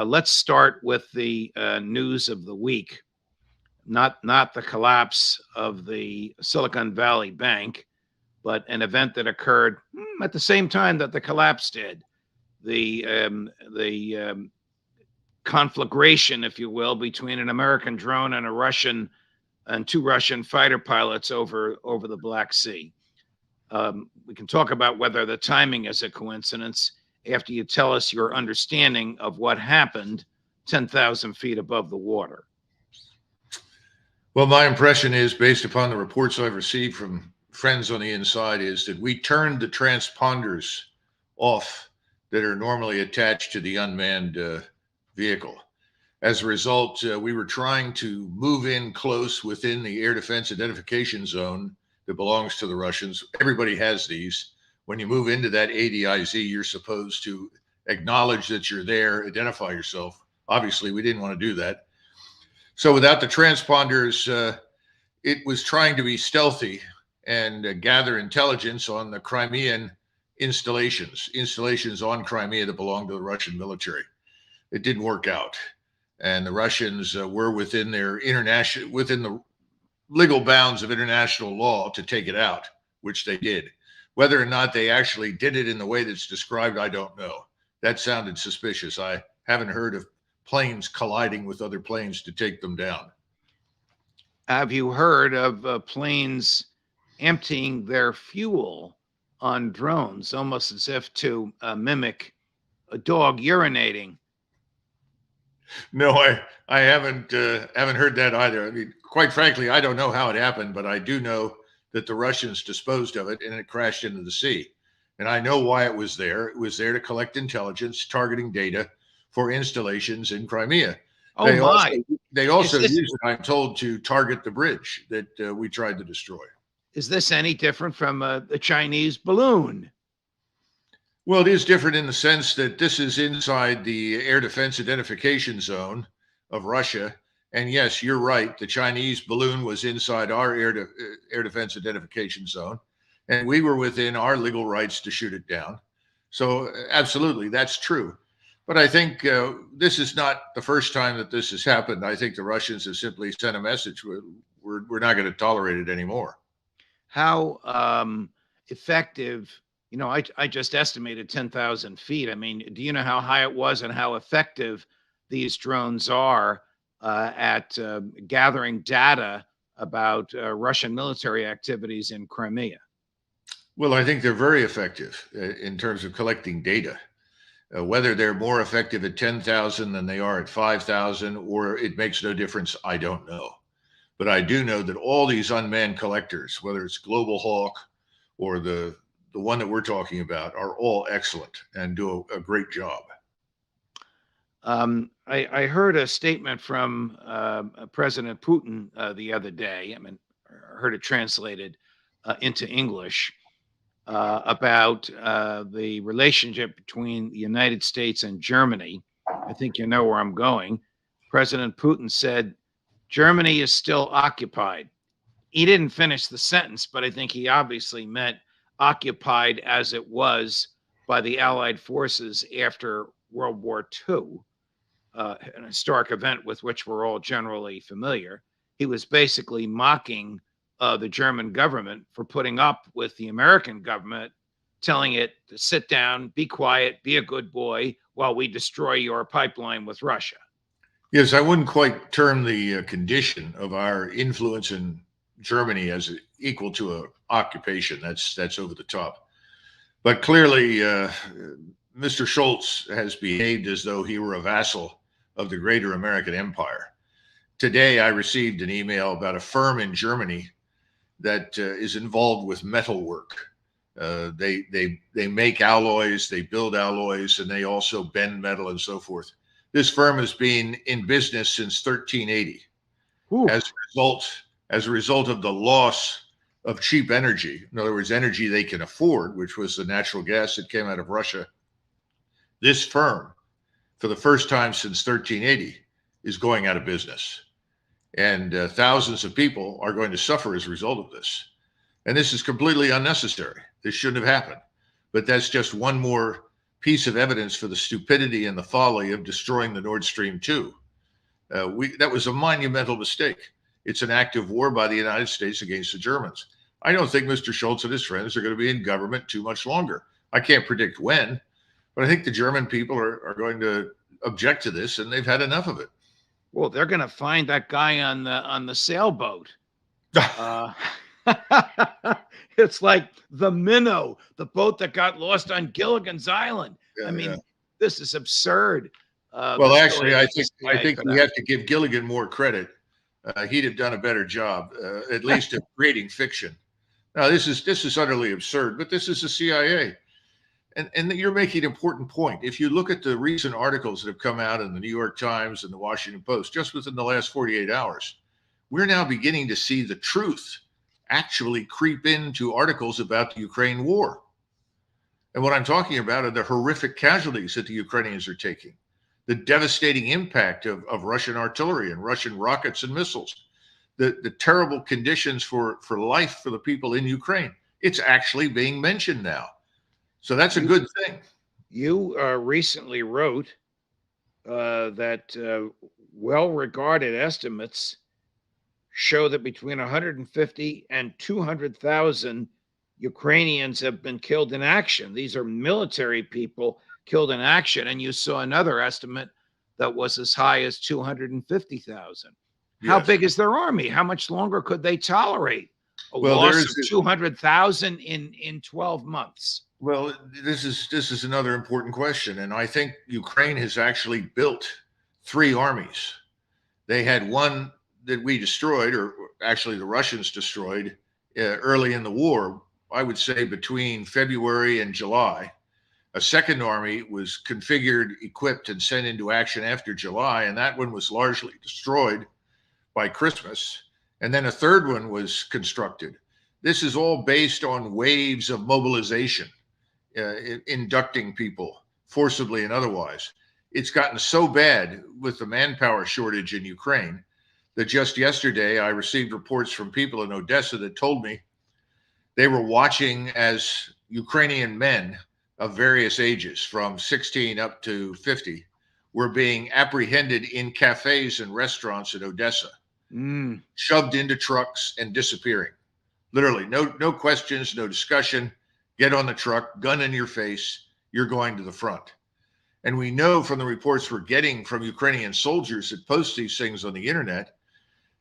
Let's start with the news of the week. Not the collapse of the Silicon Valley Bank, but an event that occurred at the same time that the collapse did. The conflagration, if you will, between an American drone and two Russian fighter pilots over the Black Sea. We can talk about whether the timing is a coincidence after you tell us your understanding of what happened 10,000 feet above the water. Well, my impression is, based upon the reports I've received from friends on the inside, is that we turned the transponders off that are normally attached to the unmanned vehicle. As a result, we were trying to move in close within the air defense identification zone that belongs to the Russians. Everybody has these. When you move into that ADIZ, you're supposed to acknowledge that you're there, identify yourself. Obviously, we didn't want to do that. So without the transponders, it was trying to be stealthy and gather intelligence on the Crimean installations on Crimea that belong to the Russian military. It didn't work out. And the Russians were within the legal bounds of international law to take it out, which they did. Whether or not they actually did it in the way that's described, I don't know. That sounded suspicious. I haven't heard of planes colliding with other planes to take them down. Have you heard of planes emptying their fuel on drones, almost as if to mimic a dog urinating? No, I haven't heard that either. I mean, quite frankly, I don't know how it happened, but I do know that the Russians disposed of it and it crashed into the sea. And I know why it was there. It was there to collect intelligence, targeting data for installations in Crimea. Oh, they also used it, I'm told, to target the bridge that we tried to destroy. Is this any different from the Chinese balloon? Well, it is different in the sense that this is inside the air defense identification zone of Russia. And yes, you're right. The Chinese balloon was inside our air defense identification zone, and we were within our legal rights to shoot it down. So absolutely, that's true. But I think this is not the first time that this has happened. I think the Russians have simply sent a message: we're not going to tolerate it anymore. How effective? You know, I just estimated 10,000 feet. I mean, do you know how high it was and how effective these drones are at gathering data about Russian military activities in Crimea? Well, I think they're very effective in terms of collecting data. Whether they're more effective at 10,000 than they are at 5,000, or it makes no difference, I don't know. But I do know that all these unmanned collectors, whether it's Global Hawk or the one that we're talking about, are all excellent and do a great job. I heard a statement from President Putin the other day. I mean, I heard it translated into English about the relationship between the United States and Germany. I think you know where I'm going. President Putin said, Germany is still occupied. He didn't finish the sentence, but I think he obviously meant occupied as it was by the Allied forces after World War II, an historic event with which we're all generally familiar. He was basically mocking the German government for putting up with the American government, telling it to sit down, be quiet, be a good boy while we destroy your pipeline with Russia. Yes, I wouldn't quite term the condition of our influence in Germany as equal to an occupation. That's over the top. But clearly, Mr. Schultz has behaved as though he were a vassal of the greater American empire. Today, I received an email about a firm in Germany that is involved with metal work. They make alloys, they build alloys, and they also bend metal and so forth. This firm has been in business since 1380. Ooh. As a result of the loss of cheap energy, in other words, energy they can afford, which was the natural gas that came out of Russia, this firm, for the first time since 1380, is going out of business. And thousands of people are going to suffer as a result of this. And this is completely unnecessary. This shouldn't have happened. But that's just one more piece of evidence for the stupidity and the folly of destroying the Nord Stream 2. That was a monumental mistake. It's an act of war by the United States against the Germans. I don't think Mr. Schultz and his friends are going to be in government too much longer. I can't predict when, but I think the German people are going to object to this, and they've had enough of it. Well, they're going to find that guy on the sailboat. It's like the Minnow, the boat that got lost on Gilligan's Island. Yeah, I mean, this is absurd. Well, actually, I think we have to give Gilligan more credit. He'd have done a better job, at least of creating fiction. Now, this is utterly absurd, but this is the CIA. And you're making an important point. If you look at the recent articles that have come out in the New York Times and the Washington Post, just within the last 48 hours, we're now beginning to see the truth actually creep into articles about the Ukraine war. And what I'm talking about are the horrific casualties that the Ukrainians are taking, the devastating impact of Russian artillery and Russian rockets and missiles, the terrible conditions for life for the people in Ukraine. It's actually being mentioned now. So that's a good thing. You recently wrote that well-regarded estimates show that between 150 and 200,000 Ukrainians have been killed in action. These are military people killed in action. And you saw another estimate that was as high as 250,000. How big is their army? How much longer could they tolerate a loss of 200,000 in 12 months? Well, this is another important question. And I think Ukraine has actually built 3 armies. They had one that we destroyed, or actually the Russians destroyed early in the war, I would say between February and July. A second army was configured, equipped, and sent into action after July, and that one was largely destroyed by Christmas. And then a third one was constructed. This is all based on waves of mobilization, inducting people forcibly and otherwise. It's gotten so bad with the manpower shortage in Ukraine that just yesterday I received reports from people in Odessa that told me they were watching as Ukrainian men of various ages, from 16 up to 50, were being apprehended in cafes and restaurants in Odessa, shoved into trucks and disappearing. Literally, no questions, no discussion. Get on the truck, gun in your face, you're going to the front. And we know from the reports we're getting from Ukrainian soldiers that post these things on the internet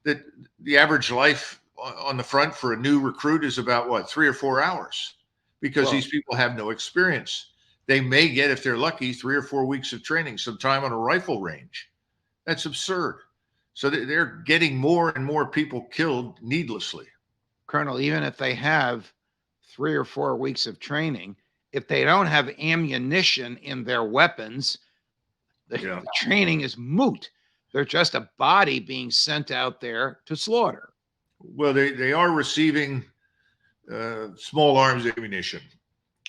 that the average life on the front for a new recruit is about 3 or 4 hours, because these people have no experience. They may get, if they're lucky, 3 or 4 weeks of training, some time on a rifle range. That's absurd. So they're getting more and more people killed needlessly. Colonel, even if they have 3 or 4 weeks of training, if they don't have ammunition in their weapons, the training is moot. They're just a body being sent out there to slaughter. Well, they are receiving small arms ammunition,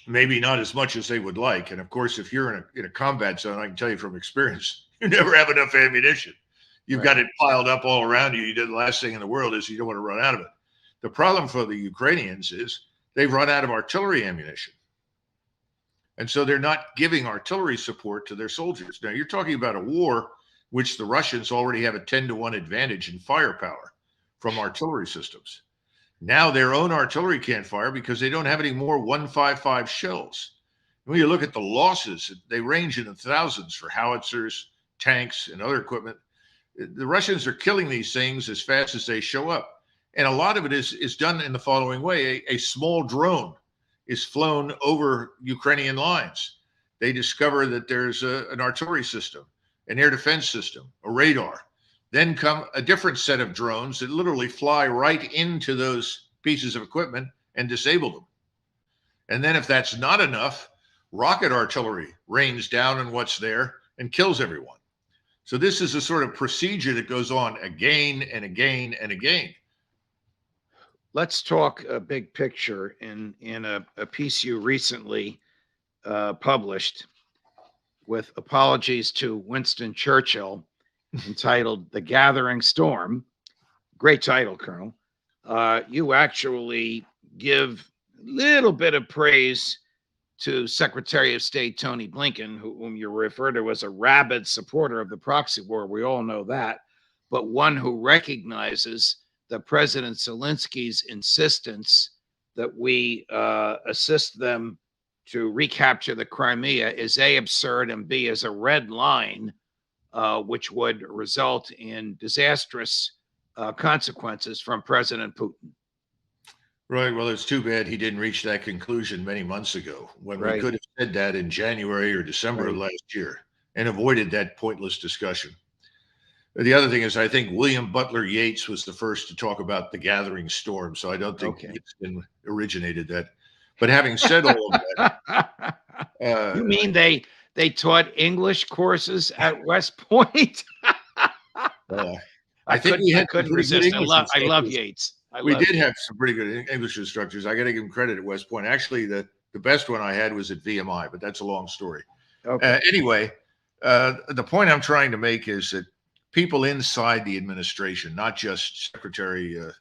maybe not as much as they would like. And of course, if you're in a combat zone, I can tell you from experience, you never have enough ammunition. You've got it piled up all around you. The last thing in the world is you don't want to run out of it. The problem for the Ukrainians is they've run out of artillery ammunition. And so they're not giving artillery support to their soldiers. Now, you're talking about a war which the Russians already have a 10-to-1 advantage in firepower from artillery systems. Now their own artillery can't fire because they don't have any more 155 shells. When you look at the losses, they range in the thousands for howitzers, tanks, and other equipment. The Russians are killing these things as fast as they show up. And a lot of it is done in the following way. A small drone is flown over Ukrainian lines. They discover that there's an artillery system, an air defense system, a radar. Then come a different set of drones that literally fly right into those pieces of equipment and disable them. And then if that's not enough, rocket artillery rains down on what's there and kills everyone. So this is a sort of procedure that goes on again and again and again. Let's talk a big picture in a piece you recently published, with apologies to Winston Churchill, entitled "The Gathering Storm." Great title, Colonel. You actually give a little bit of praise to Secretary of State Tony Blinken, whom you refer to as a rabid supporter of the proxy war. We all know that, but one who recognizes that President Zelensky's insistence that we assist them to recapture the Crimea is A, absurd, and B, is a red line, which would result in disastrous consequences from President Putin. Right. Well, it's too bad he didn't reach that conclusion many months ago when we Right. could have said that in January or December of Right. last year and avoided that pointless discussion. The other thing is, I think William Butler Yeats was the first to talk about the gathering storm. So I don't think Okay. it's been originated that. But having said all of that, You mean they taught English courses at West Point? I think we I had some couldn't pretty good resist. English I love instructors. Yeats. We did have some pretty good English instructors. I got to give him credit at West Point. Actually, the best one I had was at VMI, but that's a long story. Okay. Anyway, the point I'm trying to make is that people inside the administration, not just the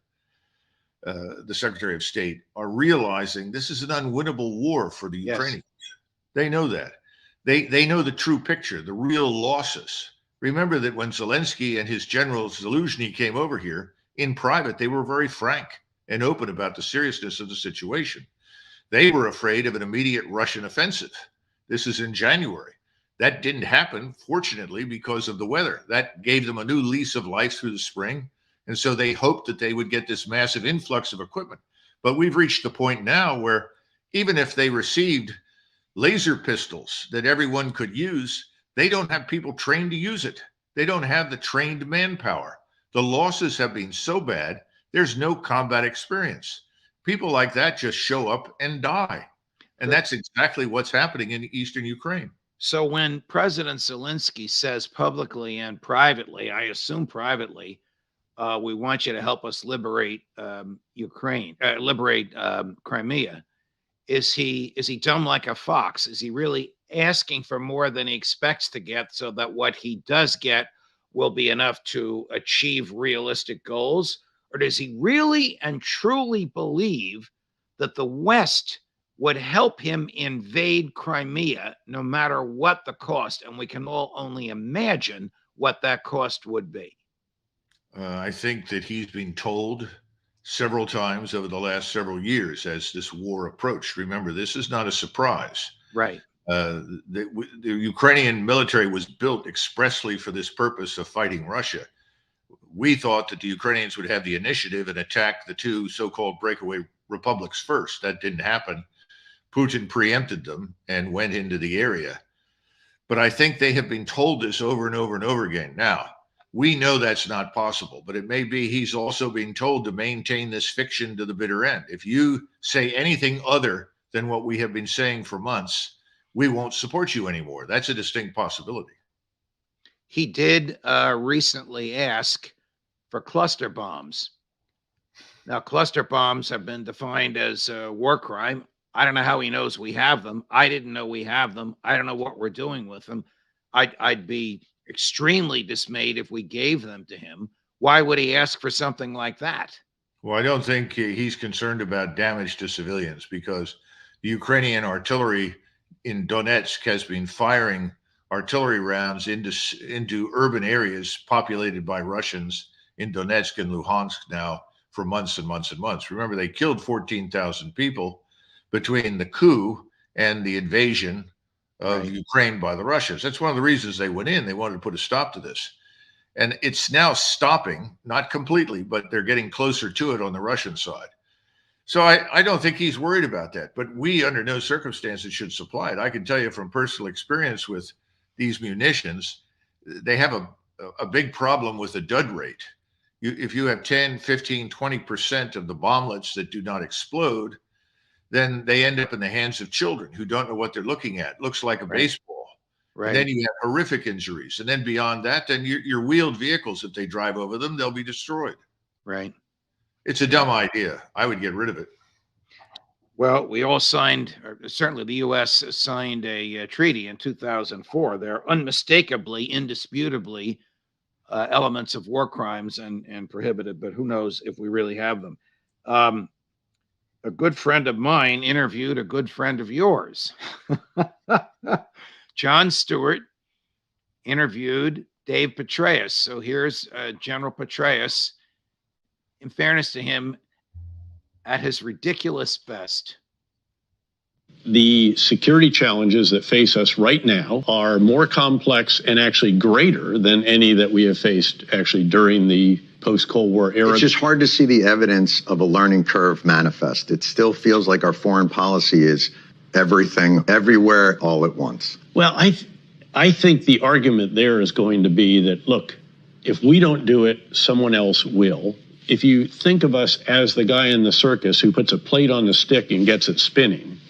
Secretary of State, are realizing this is an unwinnable war for the Ukrainians. They know that. They know the true picture, the real losses. Remember that when Zelensky and his general Zaluzhny came over here, in private, they were very frank and open about the seriousness of the situation. They were afraid of an immediate Russian offensive. This is in January. That didn't happen, fortunately, because of the weather. That gave them a new lease of life through the spring. And so they hoped that they would get this massive influx of equipment. But we've reached the point now where even if they received laser pistols that everyone could use, they don't have people trained to use it. They don't have the trained manpower. The losses have been so bad, there's no combat experience. People like that just show up and die. And that's exactly what's happening in eastern Ukraine. So when President Zelensky says publicly and privately, I assume privately, we want you to help us liberate Crimea, is he dumb like a fox? Is he really asking for more than he expects to get so that what he does get will be enough to achieve realistic goals? Or does he really and truly believe that the West would help him invade Crimea no matter what the cost? And we can all only imagine what that cost would be. I think that he's been told several times over the last several years as this war approached. Remember, this is not a surprise. Right. The Ukrainian military was built expressly for this purpose of fighting Russia. We thought that the Ukrainians would have the initiative and attack the two so-called breakaway republics first. That didn't happen. Putin preempted them and went into the area. But I think they have been told this over and over and over again. Now, we know that's not possible, but it may be he's also being told to maintain this fiction to the bitter end. If you say anything other than what we have been saying for months, we won't support you anymore. That's a distinct possibility. He did recently ask for cluster bombs. Now, cluster bombs have been defined as a war crime. I don't know how he knows we have them. I didn't know we have them. I don't know what we're doing with them. I'd be extremely dismayed if we gave them to him. Why would he ask for something like that? Well, I don't think he's concerned about damage to civilians because the Ukrainian artillery in Donetsk has been firing artillery rounds into urban areas populated by Russians in Donetsk and Luhansk now for months and months and months. Remember, they killed 14,000 people between the coup and the invasion of Ukraine by the Russians. That's one of the reasons they went in. They wanted to put a stop to this. And it's now stopping, not completely, but they're getting closer to it on the Russian side. So I don't think he's worried about that, but we under no circumstances should supply it. I can tell you from personal experience with these munitions, they have a big problem with the dud rate. If you have 10, 15, 20% of the bomblets that do not explode, then they end up in the hands of children who don't know what they're looking at. It looks like a baseball. Right. And then you have horrific injuries. And then beyond that, then your wheeled vehicles, if they drive over them, they'll be destroyed. Right. It's a dumb idea. I would get rid of it. Well, we all signed, or certainly the U.S. signed a treaty in 2004. They're unmistakably, indisputably elements of war crimes and prohibited, but who knows if we really have them. a good friend of mine interviewed a good friend of yours. Jon Stewart interviewed Dave Petraeus. So here's General Petraeus, in fairness to him, at his ridiculous best. The security challenges that face us right now are more complex and actually greater than any that we have faced actually during the post-Cold War era. It's just hard to see the evidence of a learning curve manifest. It still feels like our foreign policy is everything, everywhere, all at once. Well, I think the argument there is going to be that, look, if we don't do it, someone else will. If you think of us as the guy in the circus who puts a plate on the stick and gets it spinning,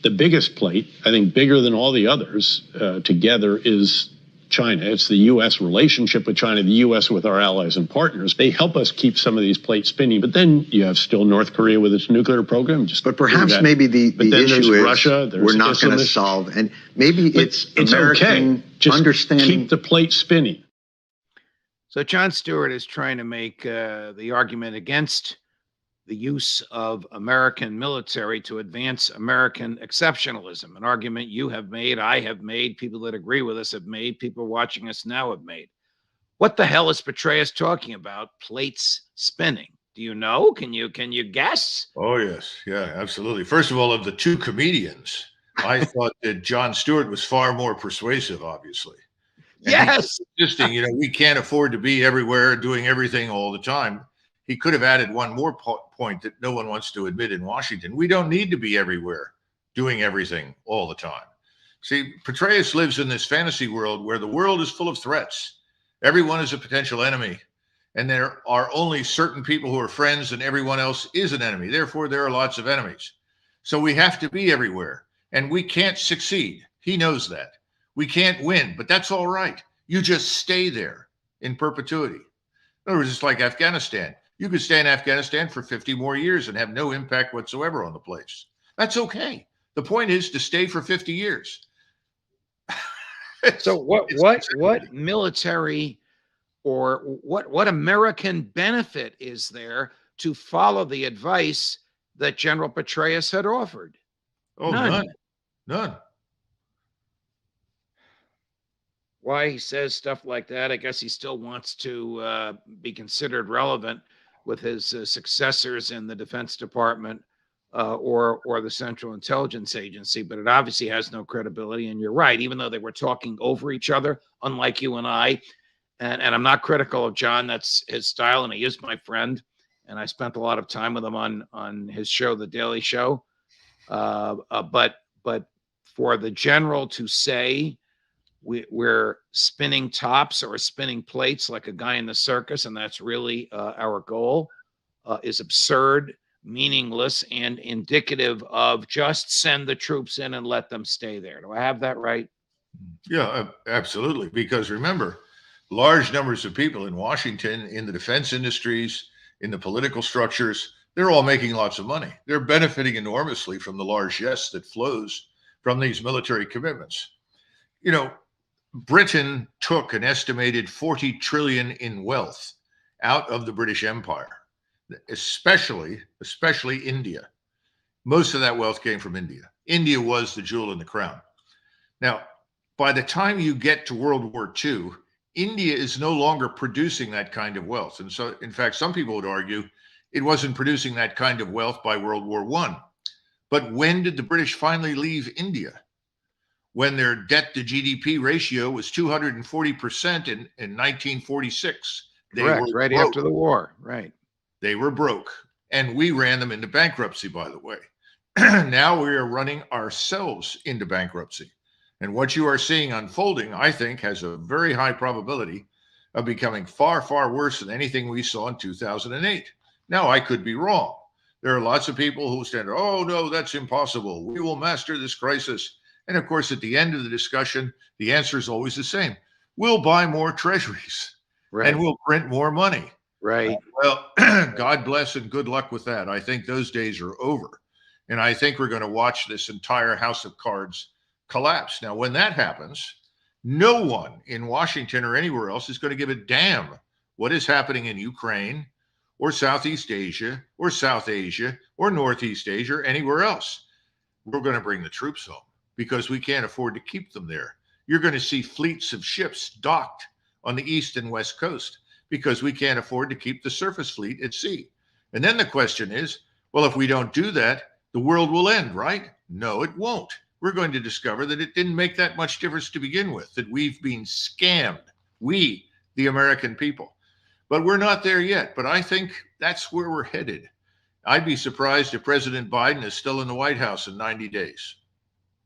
the biggest plate, I think bigger than all the others together, is China. It's the U.S. relationship with China, the U.S. with our allies and partners. They help us keep some of these plates spinning. But then you have still North Korea with its nuclear program. But perhaps maybe the issue is Russia, we're not going to solve. And maybe it's American okay. Just understanding. Keep the plate spinning. So Jon Stewart is trying to make the argument against the use of American military to advance American exceptionalism, an argument you have made, I have made, people that agree with us have made, people watching us now have made. What the hell is Petraeus talking about? Plates spinning. Do you know? Can you guess? Oh, yes. Yeah, absolutely. First of all, of the two comedians, I thought that Jon Stewart was far more persuasive, obviously. And yes. Insisting, we can't afford to be everywhere doing everything all the time. He could have added one more point that no one wants to admit in Washington. We don't need to be everywhere doing everything all the time. See, Petraeus lives in this fantasy world where the world is full of threats. Everyone is a potential enemy. And there are only certain people who are friends and everyone else is an enemy. Therefore, there are lots of enemies. So we have to be everywhere. And we can't succeed. He knows that. We can't win, but that's all right. You just stay there in perpetuity. In other words, it's like Afghanistan. You could stay in Afghanistan for 50 more years and have no impact whatsoever on the place. That's okay. The point is to stay for 50 years. So what military or what American benefit is there to follow the advice that General Petraeus had offered? Oh, none. Why he says stuff like that, I guess he still wants to be considered relevant with his successors in the Defense Department or the Central Intelligence Agency, but it obviously has no credibility. And you're right, even though they were talking over each other, unlike you and I, and I'm not critical of John, that's his style, and he is my friend, and I spent a lot of time with him on his show, The Daily Show. But for the general to say we're spinning tops or spinning plates like a guy in the circus, and that's really our goal, is absurd, meaningless, and indicative of just send the troops in and let them stay there. Do I have that right? Yeah, absolutely. Because remember, large numbers of people in Washington, in the defense industries, in the political structures, they're all making lots of money. They're benefiting enormously from the largesse that flows from these military commitments. Britain took an estimated 40 trillion in wealth out of the British Empire, especially India. Most of that wealth came from India. India was the jewel in the crown. Now, by the time you get to World War II, India is no longer producing that kind of wealth. And so, in fact, some people would argue it wasn't producing that kind of wealth by World War I. But when did the British finally leave India? When their debt to GDP ratio was 240% in 1946. Correct, right after the war, right. They were broke, and we ran them into bankruptcy, by the way. Now we are running ourselves into bankruptcy. And what you are seeing unfolding, I think, has a very high probability of becoming far, far worse than anything we saw in 2008. Now, I could be wrong. There are lots of people who stand, oh, no, that's impossible. We will master this crisis. And of course, at the end of the discussion, the answer is always the same. We'll buy more treasuries, right, and we'll print more money. Right. Well, God bless and good luck with that. I think those days are over. And I think we're going to watch this entire house of cards collapse. Now, when that happens, no one in Washington or anywhere else is going to give a damn what is happening in Ukraine or Southeast Asia or South Asia or Northeast Asia or anywhere else. We're going to bring the troops home because we can't afford to keep them there. You're going to see fleets of ships docked on the east and west coast because we can't afford to keep the surface fleet at sea. And then the question is, well, if we don't do that, the world will end, right? No, it won't. We're going to discover that it didn't make that much difference to begin with, that we've been scammed, we, the American people. But we're not there yet. But I think that's where we're headed. I'd be surprised if President Biden is still in the White House in 90 days.